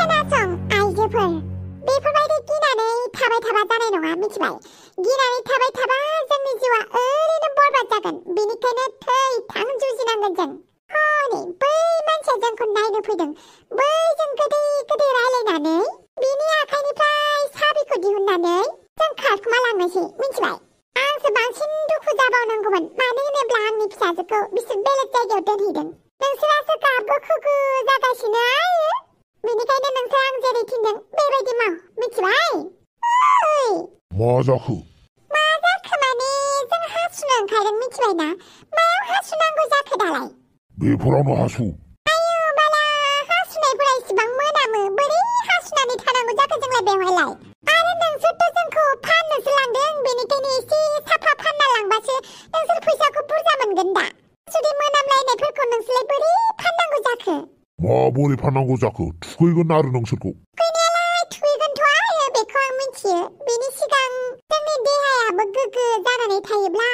खोनासं आइजोफोर बेफोरबायदि गिनानै थाबाय थाबा जानाय नङा मिथिबाय गिनानै थाबाय थाबा जोंनि जिउआ ओरैनो बरबाद जागोन बेनिखायनो थै थां जुजिनांगोन जों हनै बै मानसिया जोंखौ नायनो फैदों बैजों गोदै गोदै रायलायनानै बिनि आखाइनिफ्राय साबिखौ दिहुननानै जों खारखोमालांनोसै मिथिबाय आंसो बांसिन दुखु जाबावनांगौमोन मानो होनोब्ला आंनि फिसाजोखौ बिसोर बेलेग जायगायाव दोनहैदों नोंसोरासो गाबगु खुगु जागासिनो आयो बेनिखायनो नोंसोर आं जेरै थिनदों बेबायदि माव मिथिबाय ओइ मा जाखो माने जों हासुनो ओंखारदों मिथिबायना मायाव हासुनांगौ जाखो दालाय बेफोरावनो हासु आयौ बाला हासुनायफोरा इसिबां मोनामो बोरै हासुनानै थानांगौ जाखो जोंलाय बेवहायलाय आरो नोंसोरथ' जोंखौ फाननोसो लांदों बेनिखायनो एसे साफा फानना लांबासो नोंसोर फैसाखौ बुरजा मोनगोन दा जुदि मोनामलायनायफोरखौ नोंसोरलाय बोरै फाननांगौ जाखो माबोरै फाननांगौ जाखो थुखैगोन आरो नोंसोरखौ थुखैनायालाय थुखैगोनथ' आरो बेखौ आं मिथियो बेनि सिगां जोंनि देहायाबो गोग्गो जानानै थायोब्ला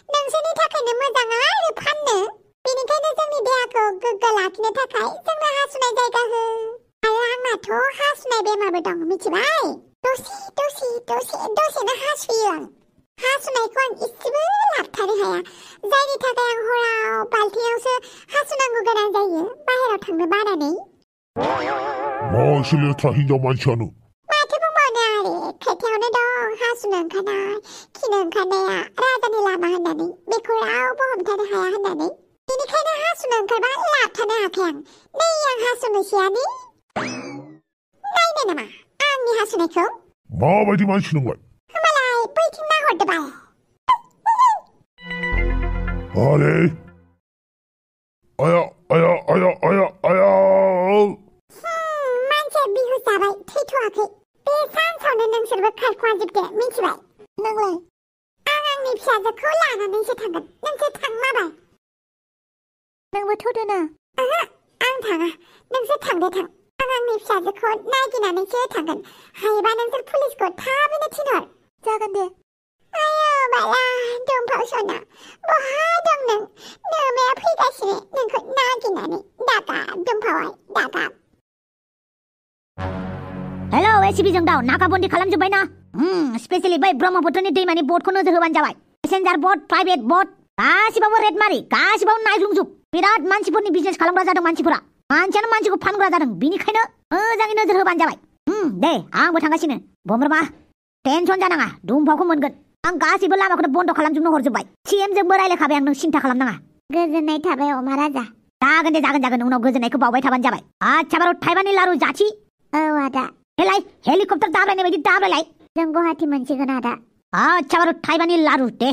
नोंसोरनि थाखायनो मोजां आरो फाननो बेनिखायनो जोंनि देहाखौ गोग्गो लाखिनो थाखाय जोंनो हासुनाय जायगा हो आरो आंनाथ' हासुनाय बेमारबो दं मिथिबाय दसेनो हासुयो आं हासुनायखौ आं एसेबो लाबथानो हाया जायनि थाखाय आं हराव बाल्थिङावसो हासुनांगौ गोनां जायो बाहेराव थांनो बानानै मा एसे लेथ्रा हिनजाव मानसियानो माथो बुंबावनो आरो खोथायावनो दं हासुनो ओंखारनाय खिनो ओंखारनाया राजानि लामा होननानै बेखौ रावबो हमथानो हाया होननानै बेनिखायनो हासुनो ओंखारबा लाबथानो हाखाया आं हासुनोसैयानो नायनो नामा आंनि हासुनायखौ माबायदि मानसि नोंलाय होमबालाय बैथिं नाहरदो बाल आरे आया मानसिया बिहु जाबाय थैथ'वाखै बे सानसावनो नोंसोरबो खारखुमाजोबदो मिथिबाय नोंलाय आं आंनि फिसाजोखौ लानानैसो थांगोन नोंसोर थां माबाय नोंबो थ'दोना ओहो आं थाङा नोंसोर थांदो थां आं आंनि फिसाजोखौ नागिरनानैसो थांगोन हायोबा नोंसोर पुलिसखौ थाबैनो थिनहर जागोन दे आयौ बाला दंफां सना बहा दं नों नोमाया फैगासिनो नोंखौ नागिरनानै दागाब दंफांआवहाय दागाब हेलौ एसिबिजों दाउ नाकाबन्दी खालामजोब्बायना स्पेशली बै ब्रह्मपुत्रनि दैमानि बटखौ नोजोर होबानो जाबाय पेसेन्जार बट प्राइभेट बट गासिबावबो रेड मारि गासिबावबो नायग्लुंजोब बिराद मानसिफोरनि बिजनेस खालामग्रा जादों मानसिफोरा मानसियानो मानसिखौ फानग्रा जादों बिनिखायनो मोजाङै नोजोर होबानो जाबाय दे आंबो थांगासिनो बमब्रमा टेनसन जानाङा दुमफावखौ मोनगोन आं गासिबो लामाखौनो बन्द खालामजोबनो हरजोब्बाय सिएमजोंबो रायलायखाबाय आं नों सिन्था खालामनाङा गोजोननाय थाबाय अमा राजा जागोन उनाव गोजोननायखौ बावबाय थाबानो जाबाय आच्छा बारु थाइबानि लारु जाथि औ आदा हेलाय हेलिकप्टार दाब्रायनाय बायदि दाब्रायलाय जों गुवाहाटि मोनसिगोन आदा आच्छा बारु थाइबानि लारु दे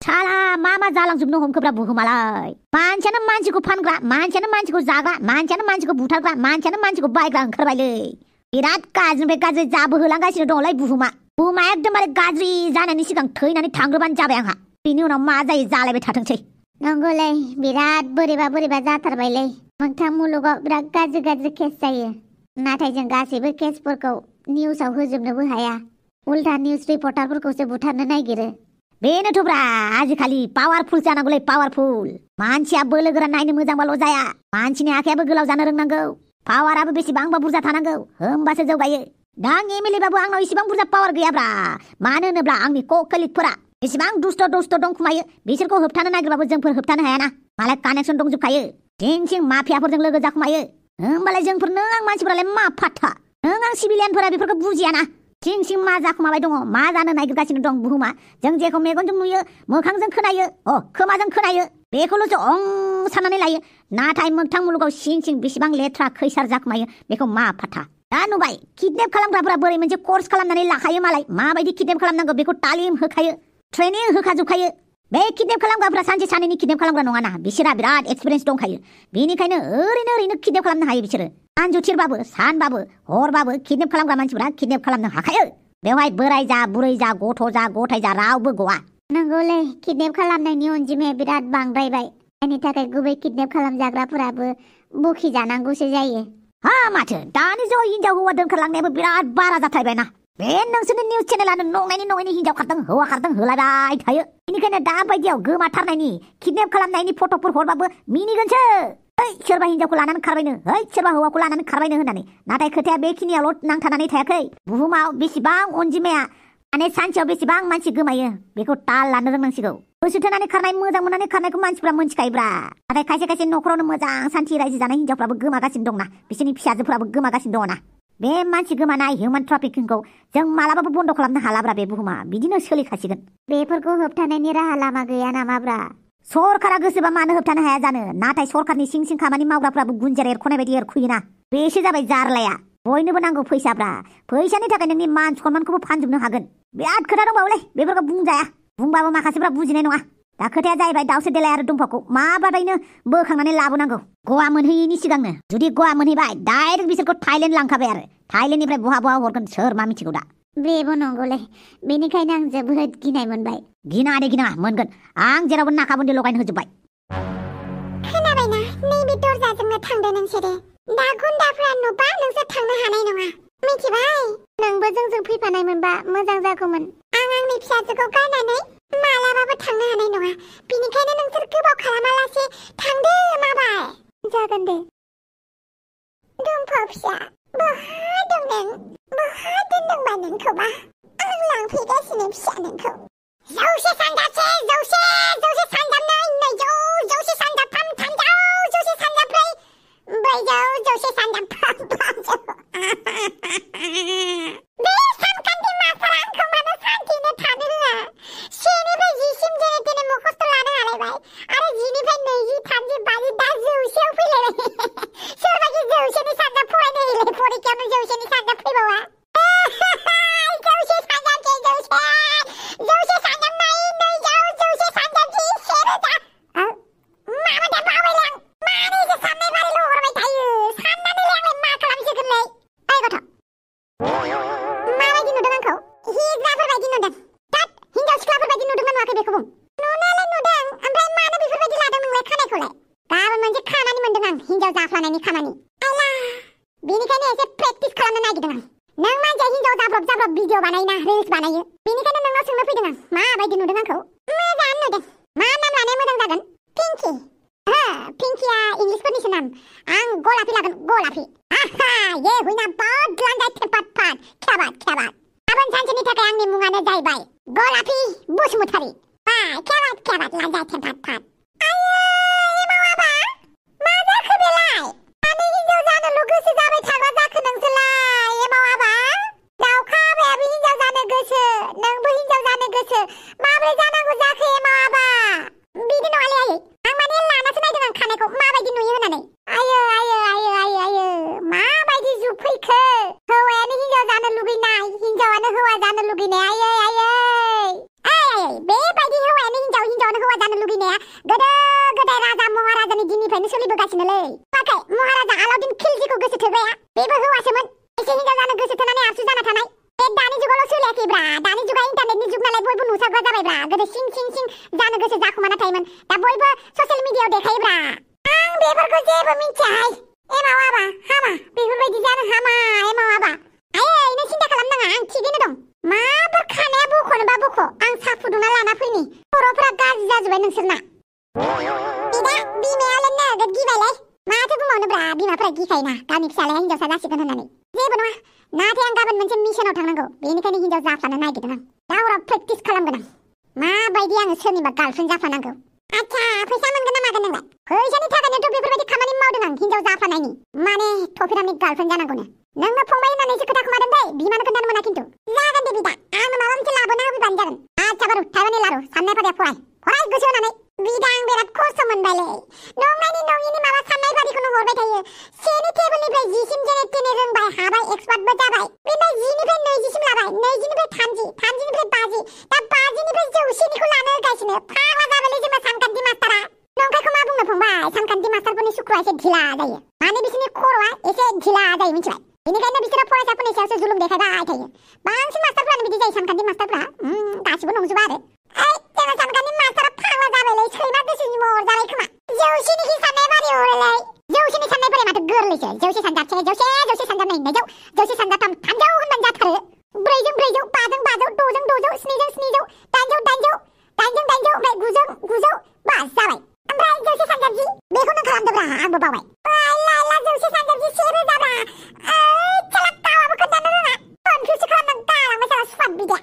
साला मा जालांजोबनो हमखोब्रा बुहुमालाय मानसियानो मानसिखौ फानग्रा मानसियानो मानसिखौ जाग्रा मानसियानो मानसिखौ बुथारग्रा मानसियानो मानसिखौ बायग्रा ओंखारबायलै बिराद गाज्रिनिफ्राय गाज्रि जाबोहोलांगासिनो दंलाय बुहुमा एकदमबारे गाज्रि जानायनि सिगां थैनानै थांग्रोबानो जाबाय आंहा बिनि उनाव मा जायो जालायबाय थाथोंसै नंगौलै बिराद बोरैबा जाथारबायलै मोगथां मुलुगाव बिराद गाज्रि केस जायो नाथाय जों गासैबो केसफोरखौ निउसाव होजोबनोबो हाया उल्था निउस रिपर्टारफोरखौसो बुथारनो नागिरो बेनोथ'ब्रा आजिखालि पावारफुल जानांगौलै पावारफुल मानसिया बोलो गोरा नायनो मोजांबाल' जाया मानसिनि आखायाबो गोलाव जानो रोंनांगौ पावाराबो बेसेबांबा बुरजा थानांगौ होमबासो जौगायो दा आं एमएलए बाबो आंनाव इसेबां बुरजा पावार गैयाब्रा मानो होनोब्ला आंनि कलिगफोरा इसेबां दुस्त दं खुमायो बिसोरखौ होबथानो नागिरबाबो जोंफोर होबथानो हायाना मालाय कानेक्सन दंजोबखायो सिं माफियाफोरजों लोगो जाखुमायो होमबालाय जोंफोर नों आं मानसिफोरालाय मा फात्ता नों आं सिभिलियानफोरा बेफोरखौ बुजियाना सिं मा जाखुमाबाय दङ मा जानो नागिरगासिनो दं बुहुमा जों जेखौ मेगनजों नुयो मोखांजों खोनायो खोमाजों खोनायो बेखौल'सो साननानै लायो नाथाय मोगथां मुलुगाव सिं बेसेबां लेथ्रा खैसार जाखुमायो बेखौ मा फात्ता दा नुबाय किडनेप खालामग्राफोरा बोरै मोनसे कर्स खालामनानै लाखायो मालाय माबायदि किडनेप खालामनांगौ बेखौ तालिम होखायो ट्रेनिं होखाजोबखायो बे किडनेप खालामग्राफोरा सानसे सानैनि किडनेप खालामग्रा नङाना बिसोरा बिराद एक्सपिरियेन्स दंखायो बेनिखायनो ओरैनो किडनेप खालामनो हायो बिसोरो सानजुथिरबाबो सानबाबो हरबाबो किडनेप खालामग्रा मानसिफोरा किडनेप खालामनो हाखायो बेवहाय बोराय जा बुरै जा गथ' जा गथाय जा रावबो गवा नंगौलै किडनेप खालामनायनि अनजिमाया बिराद बांद्रायबाय जायनि थाखाय गुबै किडनेप खालामजाग्राफोराबो बखिजानांगौसो जायो हा माथो दानि जुगाव हिनजाव हौवा दोनखारलांनायाबो बिराद बारा जाथारबायना बे नोंसोरनि निउस चेनेलानो नंनायनि हिनजाव खारदों हौवा खारदों होलायबाय थायो बेनिखायनो दा बायदियाव गोमाथारनायनि किडनेप खालामनायनि फट'फोर हरबाबो मिनिगोनसो सोरबा हिनजावखौ लानानै खारबायनो सोरबा हौवाखौ लानानै खारबायनो होननानै नाथाय खोथाया बेखिनियावल' नांथानानै थायाखै बुहुमाव बेसेबां अनजिमाया माने सानसेयाव बेसेबां मानसि गोमायो बेखौ ताल लानो रोंनांसिगौ गोसो थोनानै खारनाय मोजां मोननानै खारनायखौ मानसिफ्रा मोनथिखायोब्रा नाथाय खायसे खायसे न'खरावनो मोजां सान्थि रायजो जानाय हिनजावफ्राबो गोमागासिनो दंना बिसोरनि फिसाजोफ्राबो गोमागासिनो दङना बे मानसि गोमानाय हिउमेन ट्राफिकिंखौ जों मालाबाबो बन्द खालामनो हालाब्रा बे बुहुमा बिदिनो सोलिखासिगोन बेफोरखौ होबथानायनि राहा लामा गैया नामाब्रा सरकारा गोसोबा मानो होबथानो हाया जानो नाथाय सरकारनि सिं सिं खामानि मावग्राफ्राबो गुन्जेर एरख'नाय बायदि एरख'योना बेसो जाबाय जारलाया बयनोबो नांगौ फैसाब्रा फैसानि थाखाय नोंनि मान सन्मानखौबो फानजोबनो हागोन बिराद खोथा दंबावोलै बेफोरखौ बुंजाया बुंबाबो माखासेफ्रा बुजिनाय नङा दा खोथाया जाहैबाय दाउसे देलाय आरो दंफांखौ माबादैनो बोखांनानै लाबोनांगौ गवा मोनहैयैनि सिगांनो जुदि गवा मोनहैबाय डाइरेक्ट बिसोरखौ थाइलेण्ड लांखाबाय आरो थाइलेण्डनिफ्राय बहा बहा हरगोन सोर मा मिथिगौ दा बेबो नंगौलै बेनिखायनो आं जोबोद गिनाय मोनबाय गिनाङा दे गिनाङा मोनगोन आं जेरावबो नाकाबन्दी लगायनो होजोबबाय खोनाबायना नैबे दरजाजोंनो थांदो नोंसोरो दा गुन्दाफ्रा नुबा नोंसोर थांनो हानाय नङा मिथिबाय नोंबो जोंजों फैफानाय मोनबा मोजां जागौमोन आं आंनि फिसाजोखौ गारनानै मालाबाबो थांनो हानाय नङा बिनिखायनो नोंसोर गोबाव खालामालासे थांदो माबाय जागोन दे दुम्फा फिसा बहा दं नों बहा दोनदोंबा नोंखौबा आं लांफैगासिनो फिसा नोंखौ जौसे सानजाबसे जौसे सानजाब नै जौसे सानजाब थाम जौसे सानजाब ब्रैजौ जौसे सानजाब बाजौ बे सानखान्थि मास्टारा आंखौ मानो सान्थिनो थानो होआ सेनिफ्राय जिसिम जेने तेने मुखस्थ लानो हालायबाय आरो जिनिफ्राय 20 30 40 दा जौसेयाव फैलायबाय सोरबायदि जौसेनि सानजाब फरायनो होयोलै फरिखायावनो जौसेनि सानजाब फैबावा जौसे सानजाबसे जौसे सानजाब नै जौसे सानजाबसे सेरोजा माबादा बावबायलां मानो एसे साननाय बारैल' हरबाय थायो साननानै आंलाय मा खालामसिगोनलै ओइ गथ' माबायदि नुदों आंखौ हिग्राफोर बायदि नुदों तात हिनजाव सिख्लाफोर बायदि नुदोंना नुवाखै बेखौ बुं नुनायालाय नुदों ओमफ्राय मानो बेफोरबायदि लादों नोंलाय खानायखौलाय गाबोन मोनसे खामानि मोनदों आं हिनजाव जाफ्लानायनि खामानि आला बेनिखायनो एसे प्रेक्टिस खालामनो नागिरदों आं नों मानसिया हिनजाव जाब्रब भिडिअ बानायोना रिल्स बानायो बेनिखायनो नोंनाव सोंनो फैदों आं माबायदि नुदों आंखौ मोजां नुदों मा नाम लानाया मोजां जागोन पिंकि पिंकिया इंलिसफोरनिसो नाम आं गलापी लागोन गलापी आहा ये हुइना बहुत लांजाय थेपात फाट खेबात गाबोन सानसेनि थाखाय आंनि मुङानो जाहैबाय गलापी बसुमतारी खेबात लांजाय थेपात फाट आयै मावाबा मा जाखो बेलाय मानो हिनजाव जानोल' गोसो जाबाय थाग्रा जाखो नोंसोरलाय मावाबा दाउखा आबायाबो हिनजाव जानो गोसो नोंबो हिनजाव जानो गोसो माबोरै जानांगौ जाखो मावाबा बिदि नङालै आयै आं माने लानासो नायदों आं खानायखौ माबायदि नुयो होननानै आयो माबायदि जुग फैखो हौवायानो हिनजाव जानो लुगैनाय हिनजावानो हौवा जानो लुगैनाय आयै बेबायदि हौवायानो हिनजावानो हौवा जानो लुगैनाया गोदो गोदाय राजा महाराजानि दिननिफ्रायनो सोलिबोगासिनोलै माखै महाराजा आलाउद्दिन खिलजिखौ गोसो थोग्राया बेबो हौवासोमोन एसे हिनजाव जानो गोसो थोनानै आबसु जाना थानाय बे दानि जुगावल' सोलियाखैब्रा दानि जुगा इन्टारनेटनि जुग नालाय बयबो नुसारग्रा जाबायब्रा गोदो सिं जानो गोसो जाखुमाना थायोमोन दा बयबो ससियेल मिडियायाव देखायोब्रा आं बेफोरखौ जेबो मिथियाहाय मावाबा हामा बेफोरबायदि जानो हामा मावाबा आयै नों सिन्था खालामनाङा आं थिगैनो दं माफोर खानाया बख'नोबा बख' आं साहा फुदुंना लाना फैनि खर'फोरा गाज्रि जाजोब्बाय नोंसोरना बिमायालाय नोगोद गिबायलै माथो बुंबावनोब्रा बिमाफोरा गिखायोना गावनि फिसालाया हिनजावसा जासिगोन होननानै जेबो नङा नाथाय आं गाबोन मोनसे मिशनाव थांनांगौ बेनिखायनो हिनजाव जाफ्लानो नागिरदों आं दा हराव प्रेक्टिस खालामगोन आं माबायदि आङो सोरनिबा गार्लफ्रेन्ड जाफानांगौ आच्छा फैसा मोनगोन ना मागोन नोंलाय फैसानि थाखायनोथ' बेफोरबायदि खामानि मावदों आं हिनजाव जाफानायनि माने थफिरामनि गार्लफ्रेन्ड जानांगौनो नोंनो फंबाय होननानैसो खोथा खोमादों दै बिमानो खोन्थानो मोना खिन्थु जागोन दे बिदा आंनो माबा मोनसे लाबोना होफैबानो जागोन आच्छा बारु थाइबानि लारु साननाय फारिया फराय गोसो होनानै बिदा आं बिराद खस्थ' मोनबायलै नंनायनि नङिनि माबा साननाय बादिखौनो हरबाय थायो सेनि टेबोलनिफ्राय जिसिम जेने तेने रोंबाय हाबाय एक्सपार्टबो जाबाय बेनिफ्राय 10निफ्राय 20सिम लाबाय 20निफ्राय 30 30निफ्राय 50 दा 50निफ्राय 100सिमखौ लानो होगासिनो फाग्ला जाबायलै जोंना सानखान्थि मास्टारा नंखायखौ मा बुंनो फंबाय सानखान्थि मास्टारफोरनि सुखुआ एसे ढिला जायो माने बिसोरनि खर'आ एसे ढिला जायो मिथिबाय बेनिखायनो बिसोरो फरायसाफोरनि सायावसो जुलुम देखायबाय थायो बांसिन मास्टारफोरानो बिदि जायो सानखान्थि मास्टारफोरा गासिबो नंजोबा आरो जोंना सानखान्थि मास्टारा फाग्ला जाबायलै सैमा गोसोनि महर जाबाय खोमा जौसेनिखि साननाय बारि हरोलै जौसेनि साननाय बारि माथो गोरलैसो जौसे सानजाबसे जौसे सानजाब नै जौसे सानजाब थामजौ होनबानो जाथारो 4जों 4जौ 5जों 5जौ 6जों 6जौ 7जों 7जौ 8जों 8जौ 8जों 8जौ ओमफ्राय 9जों 9जौ बास जाबाय ओमफ्राय जौसे सानजाबजि बेखौ नों खालामदोब्रा आंबो बावबाय लाला जौसे सानजाबजि 1000 ब्रा साला गावाबो खोन्थानो रोङा कनफिउस खालामनानै गालांबाय साला सुपार बिदिया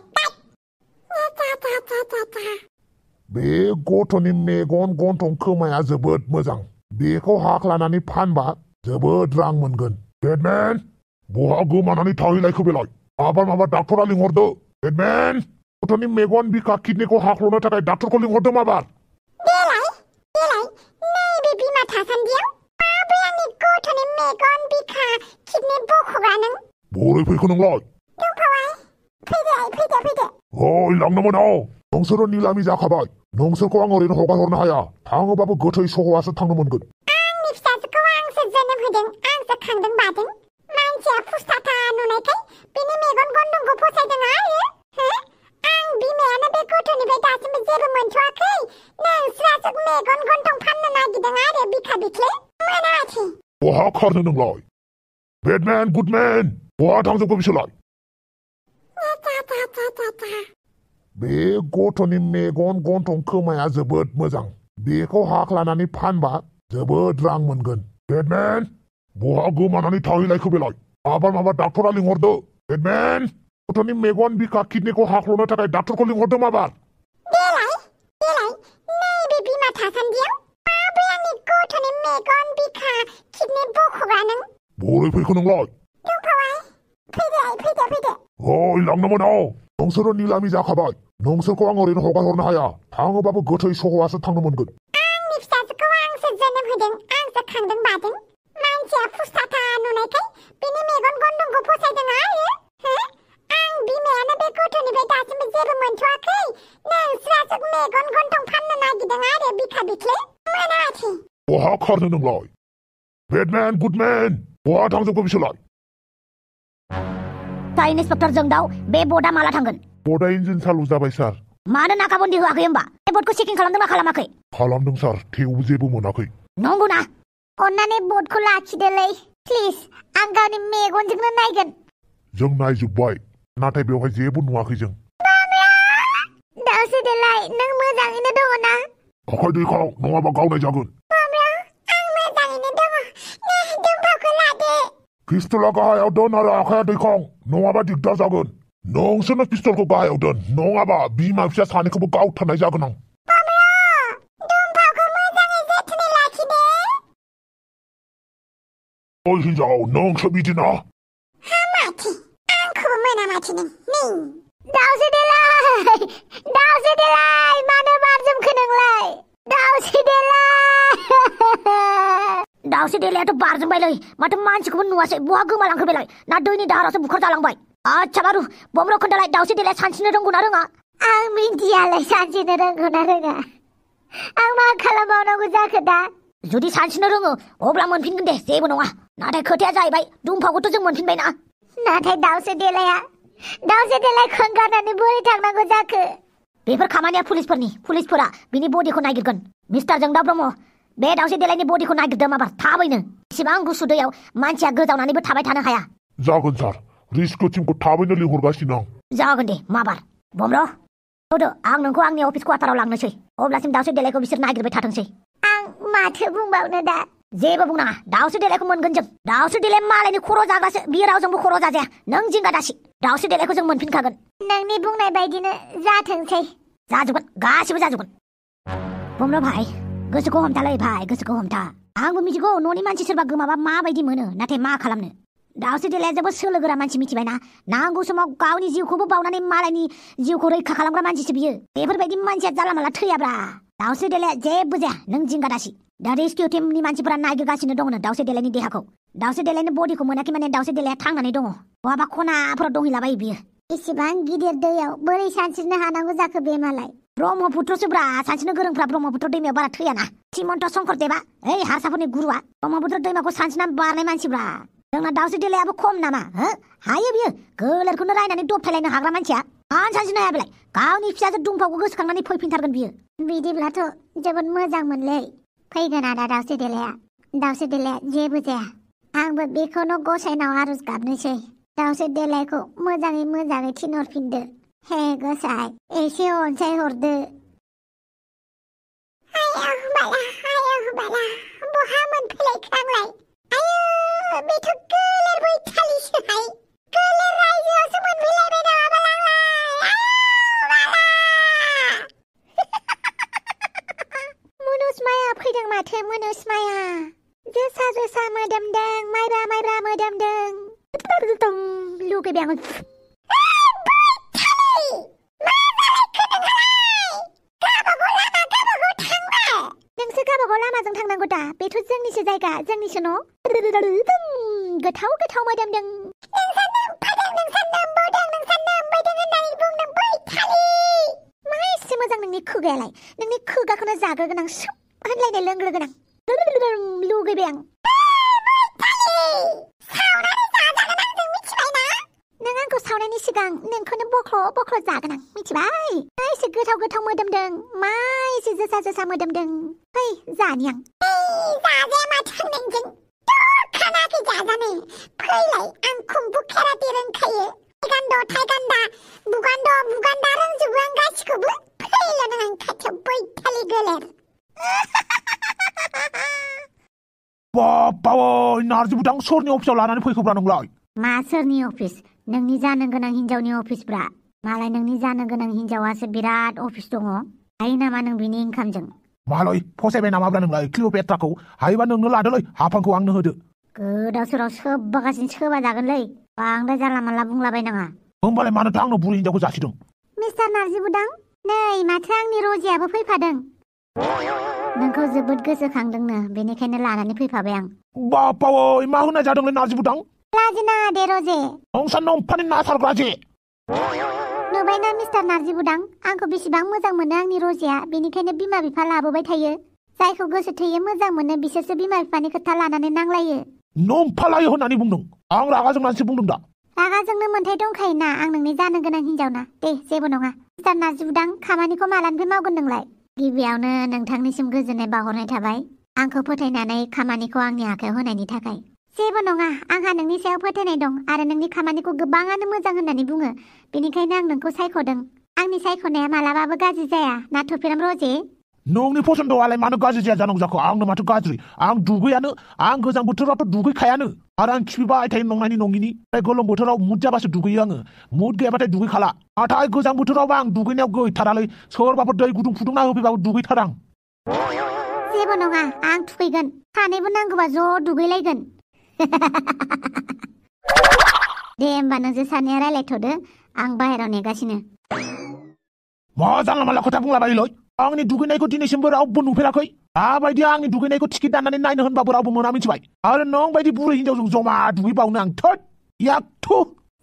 बे गथ'नि मेगन गन्थं खोमाया जोबोद मोजां बेखौ हाख लानानै फानबा जोबोद रां मोनगोन बेटमेन बहा गोमानानै थाहैलायखो बेलाय माबा डाक्टरा लिंहरदो बेटमेन गथ'नि मेगन बिखा किडनिखौ हाख्ल'नो थाखाय डाक्टरखौ लिंहरदो माबार देलाय नैबे बिमा थासान्दियाव माब्रै आंनि गथ'नि मेगन बिखा किडनि बख'ग्रा नों बोरै फैखो नोंलाय दंफावहाय फैदो ओइ लांनो मोना नोंसोरो निलामि जाखाबाय नोंसोरखौ आं ओरैनो हगारहरनो हाया थाङोबाबो गोथै सह'आसो थांनो मोनगोन आंनि फिसाजोखौ आंसो जोनोम होदों आंसो खांदों बादों मानसिया फुस्ताथा नुनायखाय बिनि मेगन गन्थंखौ फसायदों आरो आं बिमायानो बे गथ'निफ्राय दासिमबो जेबो मोनथ'वाखै नोंस्रासो मेगन गन्थं फाननो नागिरदों आरो बिखा बिख्ले मोनाखै बहा खारनो नोंलाय बेटमेन गुडमेन बहा थांजोबखो बिसोरलाय बे गथ'नि मेगन गन्थं खोमाया जोबोद मोजां बेखौ हाख लानानै फानबा जोबोद रां मोनगोन बेटमेन बहा गोमानानै थाहैलायखो बेलाय माबा डाक्टरा लिंहरदो बेटमेन गथ'नि मेगन बिखा किडनिखौ हाख्ल'नो थाखाय डाक्टरखौ लिंहरदो माबार देलाय नैबे बिमा थासान्दियाव माब्रै आंनि गथ'नि मेगन बिखा किडनि बख'ग्रा नों बोरै फैखो नोंलाय दंफावहाय फैदो ओइ लांनो मोना नोंसोरो निलामि जाखाबाय नोंसोरखौ आं ओरैनो हगारहरनो हाया थाङोबाबो गोथै सह'आसो थांनो मोनगोन आंनि फिसाजोखौ आंसो जोनोम होदों आंसो खांदों बादों मानसिया फुस्ताथा नुनायखाय बिनि मेगन गन्थंखौ फसायदों आरो आं बिमायानो बे गथ'निफ्राय दासिमबो जेबो मोनथ'वाखै नोंस्रासो मेगन गन्थं फाननो नागिरदों आरो बिखा बिख्ले मोनाखै बहा खारनो नोंलाय बेटमेन गुडमेन बहा थांजोबखो बिसोरलाय साइन इन्सपेक्टर जोंदाव बे बर्डआ माला थांगोन बर्डआ इन्जिन चालु जाबाय सार मानो नाकाबन्दी होआखै होमबा बे बर्डखौ चेकिं खालामदोंना खालामाखै खालामदों सार थेवबो जेबो मोनाखै नंगौना अन्नानै बर्डखौ लाखिदोलै प्लिज आं गावनि मेगनजोंनो नायगोन जों नायजोब्बाय नाथाय बेवहाय जेबो नुवाखै जों दाउसो देलाय नों मोजाङैनो दङ ना आखाइ दैखाव नङाबा गावनाय जागोन आं मोजाङैनो दङ दुम्बाखौ लादो पिस्तला गाहायाव दोन आरो आखाइया दैखाव नङाबा दिगदार जागोन नोंसोरनो पिस्तलखौ गाहायाव दोन नङाबा बिमा फिसा सानैखौबो गावथारनाय जागोन आं दुम्बाखौ मोजाङै जोथोनै लाखिदो ओइ हिन्जाव नोंसो बिदिना हामाथि आंखौबो मोना माथि नों दाउसो देलाय मानो बारजोमखो नोंलाय दाउसे देलायाथ' बारजोंबायलै माथो मानसिखौबो नुवासै बहा गोमालांखो बेलाय ना दैनि दाहारावसो बुखार जालांबाय आच्छा बारु बमरो खोन्थालाय दाउसे देलाया सानस्रिनो रोंगौ ना रोङा आं मिन्थियालाय सानस्रिनो रोंगौ ना रोङा आं मा खालामबावनांगौ जाखो दा जुदि सानस्रिनो रोङो अब्ला मोनफिनगोन दे जेबो नङा नाथाय खोथाया जाहैबाय दुम्फाखौथ' जों मोनफिनबायना नाथाय दाउसे देलायखौ गारनानै बोरै थांनांगौ जाखो बेफोर खामानिया पुलिसफोरा बिनि बडिखौ नागिरगोन मिस्टार जोंदा ब्रह्म बे दाउसे देलायनि बडिखौ नागिरदो माबार थाबैनो इसिबां गुसु दैयाव मानसिया गोजावनानैबो थाबाय थानो हाया जागोन सार रिस्क टीमखौ थाबैनो लिंहरगासिनो आं जागोन दे माबार बमरो होदो आं नोंखौ आंनि अफिस क्वार्टाराव लांनोसै अब्लासिम दाउसे देलायखौ बिसोर नागिरबाय थाथोंसै आं माथो बुंबावनो दा जेबो बुंनाङा दाउसे देलायखौ मोनगोन जों दाउसे देलाय मालायनि खर' जाग्रासो बियो रावजोंबो खर' जाजाया नों जिंगा दासि दाउसे देलायखौ जों मोनफिनखागोन नोंनि बुंनाय बायदिनो जाथोंसै जाजोबगोन गासिबो जाजोबगोन बमरो भाई गोसोखौ हमथालै भाई गोसोखौ हमथा आंबो मिथिगौ न'नि मानसि सोरबा गोमाबा माबायदि मोनो नाथाय मा खालामनो दाउसे देलाया जोबोद सोलो गोरा मानसि मिथिबायना नांगौ समाव गावनि जिउखौबो बावनानै मालायनि जिउखौ रैखा खालामग्रा मानसिसो बियो बेफोरबायदि मानसिया जानला मानला थैयाब्रा दाउसे देलाया जेबो जाया नों जिंगा दासि दा रेस्किउ टीमनि मानसिफोरा नागिरगासिनो दङनो दाउसे देलायनि देहाखौ दाउसे देलायनि बडिखौ मोनाखै माने दाउसे देलाया थांनानै दङ बहाबा खनाफोराव दंहैलाबायो बियो इसेबां गिदिर दैयाव बोरै सानस्रिनो हानांगौ जाखो बे मालाय ब्रह्मपुत्रसोब्रा सानस्रिनो गोरोंफ्रा ब्रह्मपुत्र दैमायाव बारा थैयाना श्रीमन्त शंकरदेवा ओइ हारसाफोरनि गुरुआ ब्रह्मपुत्र दैमाखौ सानस्रिनानै बारनाय मानसिब्रा जोंना दाउसे देलायाबो खम नामा हायो बियो गोलेरखौनो रायनानै दबथायलायनो हाग्रा मानसिया आं सानस्रिनो हाया बेलाय गावनि फिसाजो दुम्फाखौ गोसोखांनानै फैफिनथारगोन बियो बिदिब्लाथ' जोबोद मोजां मोनलै फैगोन आदा दाउसे देलाया जेबो जाया आंबो बेखौनो गसाइनाव आरज गाबनोसै दाउसे देलायखौ मोजाङै थिनहरफिनदो हे गसाइ एसे अनसाय हरदो साला बहा मोनफैलायखो आंलाय आयु बेथ' गोलेर बैथालिसोहाय गोलेर रायजोआवसो मोनफैलायबाय नामाबाल आंलाय मुनुस माया फैदों माथो मुनुस माया जोसा जोसा मोदोमदों माइब्रा माइब्रा मोदोमदों लुगैबाय आङो नोंसो गावबागाव लामाजों थांनांगौ दा बेथ' जोंनिसो जायगा जोंनिसो न' गोथाव गोथाव मोदोमदों मा एसे मोजां नोंनि खुगायालाय नोंनि खुगाखौनो जाग्रोगोन आं सोब होनलायनाय लोंग्रोगोन आं लुगैबाय आं नों आंखौ सावनायनि सिगां नोंखौनो बख्ल' बख्ल' जागोन आं मिथिबाय मा एसे गोथाव गोथाव मोदोमदों मा एसे जोसा जोसा मोदोमदों फै जानि आं जाजाया माथो नोंजों दरखानाखै जाजानो फैलाय आं खुम्बु केराटे रोंखायो थाइगान्दा बुगान्दा रोंजोबो आं गासिखौबो फैल' नों आं खाथियाव बैथालि गोलेर बाबावै नारजि बुदां सोरनि अफिसाव लानानै फैखोब्रा नोंलाय मा सोरनि अफिस नोंनि जानो गोनां हिनजावनि अफिसब्रा मालाय नोंनि जानो गोनां हिनजावासो बिराद अफिस दङ हायो नामा नों बिनि इनकामजों मालाय फसायबाय नामाब्रा नोंलाय क्लिअपेट्राखौ हायोबा नोंनो लादोलै हाफांखौ आंनो होदो गोदाव सोराव सोबागासिनो सोबा जागोनलै बांद्राय जानला मानला बुंलाबायनाङा होमबालाय मानोथो आंनो बुरि हिनजावखौ जासिदों मिस्टार नारजि बुदां नै माथो आंनि रजियाबो फैफादों नोंखौ जोबोद गोसोखांदोंनो बेनिखायनो लानानै फैफाबाय आं बाबावै मा होनाय जादोंलै नारजि बुदां लाजिनाङा दे रजे नोंसा नम्फानि ना सारग्रा जे नुबायना मिस्टार नारजि बुदां आंखौ बेसेबां मोजां मोनो आंनि रजिया बेनिखायनो बिमा बिफा लाबोबाय थायो जायखौ गोसो थोयो मोजां मोनो बिसोरसो बिमा बिफानि खोथा लानानै नांलायो नम्फालायो होननानै बुंदों आं रागा जोंनानैसो बुंदों दा रागा जोंनो मोन्थाय दंखायोना आं नोंनि जानो गोनां हिनजावना दे जेबो नङा मिस्टार नारजि बुदां खामानिखौ मालानिफ्राय मावगोन नोंलाय गिबियावनो नोंथांनिसिम गोजोननाय बावहरनाय थाबाय आंखौ फोथायनानै खामानिखौ आंनि आखायाव होनायनि थाखाय जेबो नङा आंहा नोंनि सायाव फोथायनाय दं आरो नोंनि खामानिखौ गोबाङानो मोजां होननानै बुङो बेनिखायनो आं नोंखौ सायख'दों आंनि सायख'नाया मालाबाबो गाज्रि जाया ना थुफेराम रजे नोंनि फसन्दआलाय मानो गाज्रि जाया जानांगौ जाखो आंनो माथो गाज्रि आं दुगैयानो आं गोजां बोथोरावथ' दुगैखायानो आरो आं खिफिबाय थायो नंनायनि नङिनि गोलोम बोथोराव मुद जाबासो दुगैयो आङो मुद गैयाबाथाय दुगैखाला नाथाय गोजां बोथोरावबा आं दुगैनायाव गैथारालै सोरबाफोर दै गुदुं फुदुंना होफैबाबो दुगैथारा आं जेबो नङा आं थुखैगोन सानैबो नांगौबा ज' दुगैलायगोन दे होमबा नोंसोर सानैया रायलायथ'दो आं बाहेरायाव नेगासिनो मा जानला मानला खोथा बुंलाबायोलै आंनि दुगैनायखौ दिनैसिमबो रावबो नुफेराखै दाबायदि आंनि दुगैनायखौ टिकेट दाननानै नायनो होनबाबो रावबो मोना मिथिबाय आरो नों बायदि बुरै हिनजावजों जमा दुगैबावनो आं थोद याक्थु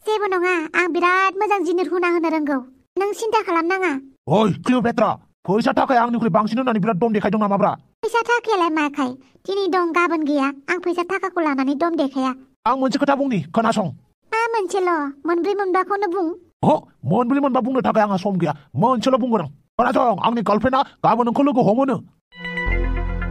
जेबो नङा आं बिराद मोजां जिनिर हुना होनो रोंगौ नों सिन्था खालामनाङा ओइ क्लिअपेट्रा फैसा थाखाया आंनिख्रुइ बांसिन होननानै बिराद दम देखायदों नामाब्रा फैसा थाखायालाय माखाय दिनै दं गाबोन गैया आं फैसा थाखाखौ लानानै दम देखाया आं मोनसे खोथा बुंनि खोनासं मा मोनसेल' मोनब्रै मोनबाखौनो बुं मोनब्रै मोनबा बुंनो थाखाय आंहा सम गैया मोनसेल' बुंगोन आं खोनासं आंनि गार्लफ्रेन्डआ गाबोन नोंखौ लोगो हमोनो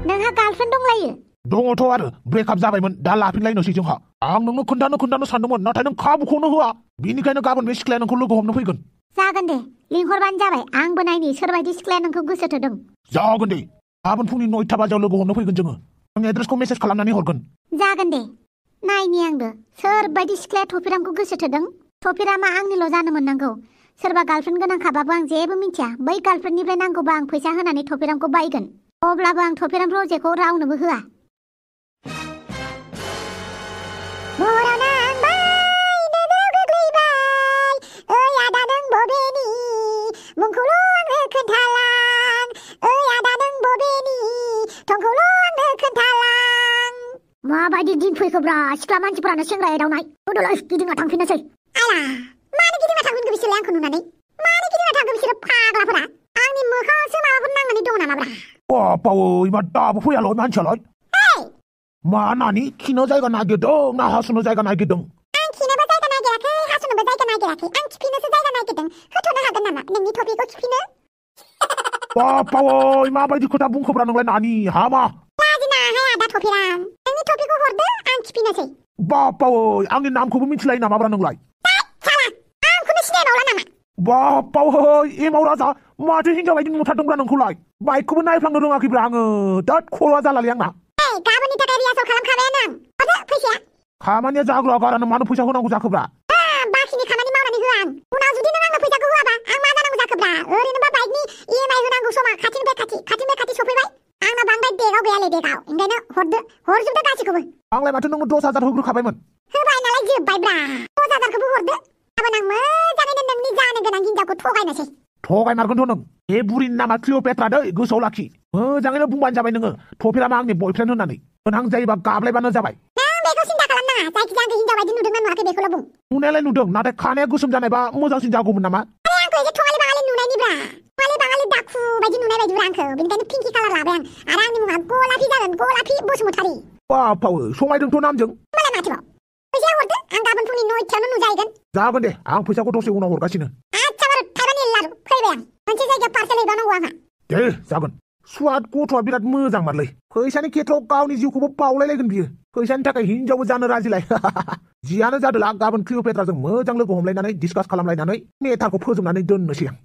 नोंहा गार्लफ्रेन्ड दंलायो दङथ' आरो ब्रेकआप जाबायमोन दा लाफिनलायनोसै जोंहा आं नोंनो खोन्थानो सानदोंमोन नाथाय नों खाबुखौनो होआ बेनिखायनो गाबोन बे सिख्लाया नोंखौ लोगो हमनो फैगोन जागोन दे लिंहरबानो जाबाय आंबो नायनि सोरबायदि सिख्लाया नोंखौ गोसो थोदों जागोन दे गाबोन फुंनि 9टा बाजियाव लोगो हमनो फैगोन जोङो आं एड्रेसखौ मेसेज खालामनानै हरगोन जागोन दे नायनि आंबो सोरबायदि सिख्लाया थफिरामखौ गोसो थोदों थफिरामा आंनिल' जानो मोननांगौ सोरबा गार्लफ्रेन्ड गोनांखाबाबो आं जेबो मिथिया बै गार्लफ्रेन्डनिफ्राय नांगौबा आं फैसा होनानै थफिरामखौ बायगोन अब्लाबो आं थफिराम रजेखौ रावनोबो होआ माबायदि दिन फैखोब्रा सिख्ला मानसिफोरानो सेंग्रा एदावनाय उदुलै गिदिंना थांफिननोसै आला मानो गिदिंना थांगोन बिसोरलाय आंखौ नुनानै मानो गिदिंना थांगोन बिसोरो फाग्लाफोरा आंनि मोखाङावसो माबाफोर नांनानै दङ नामाब्रा बाबावै मा दाबो फैयालै मानसियालाय मा नानि खिनो जायगा नागिरदों ना हासुनो जायगा नागिरदों आं खिनोबो जायगा नागिराखै हासुनोबो जायगा नागिराखै आं खिफिनोसो जायगा नागिरदों होथ'नो हागोन नामा नोंनि टपिकखौ खिफिनो बाबावै माबायदि खोथा बुंखोब्रा नोंलाय नानि हामा लाजिना हाया दा थफिराम नोंनि टपिकखौ हरदो आं खिफिनोसै बाबावै आंनि नामखौबो मिथिलायो नामाब्रा नोंलाय साला आंखौनो सिनायबावला नामा बाबावै एमाव राजा माथो हिनजाव बायदि नुथारदोंब्रा नोंखौलाय बाइकखौबो नायफ्लांनो रोङाखैब्रा आङो दाद खर'आ जालालै आंना गाबोननि थाखाय रिहार्सेल खालामखाबायानो आं हरदो फैसाया खामानिया जाग्रा गारानो मानो फैसा होनांगौ जाखोब्रा बाखिनि खामानि मावनानै होआ आं उनाव जुदि नों आंनो फैसाखौ होआबा आं मा जानांगौ जाखोब्रा ओरैनोबा बाइकनि EMI होनांगौ समा खाथिनिफ्राय खाथि सफैबाय आंना बांद्राय बेगाव गैयालै बेगाव ओंखायनो हरजोबदो गासैखौबो आंलाय माथो नोङो 10,000 होग्रोखाबायमोन होबाय नालाय जोब्बायब्रा 10,000खौबो हरदो गाबोन आं मोजाङैनो नोंनि जानो गोनां हिनजावखौ थगायनोसै थगायमारगोनथ' नों बे बुरिनि नामा क्लिअपेट्रा दै गोसोआव लाखि मोजाङैनो बुंबानो जाबाय नोङो थफेरामा आंनि बयफ्रेन्ड होननानै गोनां जायोबा गाबलायबानो जाबाय नों बेखौ सिन्था खालामनाङा जायखिजाया आंखौ हिनजाव बायदि नुदोंना नुवाखै बेखौल' बुं नुनायालाय नुदों नाथाय खानाया गोसोम जानायबा मोजांसिन जागौमोन नामा आंखौ एसे थगालि बाङालि नुनायनिब्रा थगालि बाङालि दाखु बायदि नुनाय बायदिब्रा आंखौ बेनिखायनो पिंकि कालार लाबाय आं आरो आंनि मुङा गलापि जागोन गलापि बसुमतारी बापावो समायदोंथ' नामजों होमबालाय माथोबाव फैसाया हरदो आं गाबोन फुंनि 9:00 नुजाहैगोन जागोन दे आं फैसाखौ दसे उनाव हरगासिनो आच्छा बारु थाइबानि लारु फैबाय आं मोनसे जायगायाव पार्सेल हैबावनांगौ आंहा दे जागोन सुवाद गथ'आ बिराद मोजां मारलै फैसानि खेथ्रआव गावनि जिउखौबो बावलायलायगोन बियो फैसानि थाखाय हिनजावबो जानो राजिलाय जियानो जादोला गाबोन क्लिअपेट्राजों मोजां लोगो हमलायनानै डिसकास खालामलायनानै मेटारखौ फोजोबनानै दोननोसै आं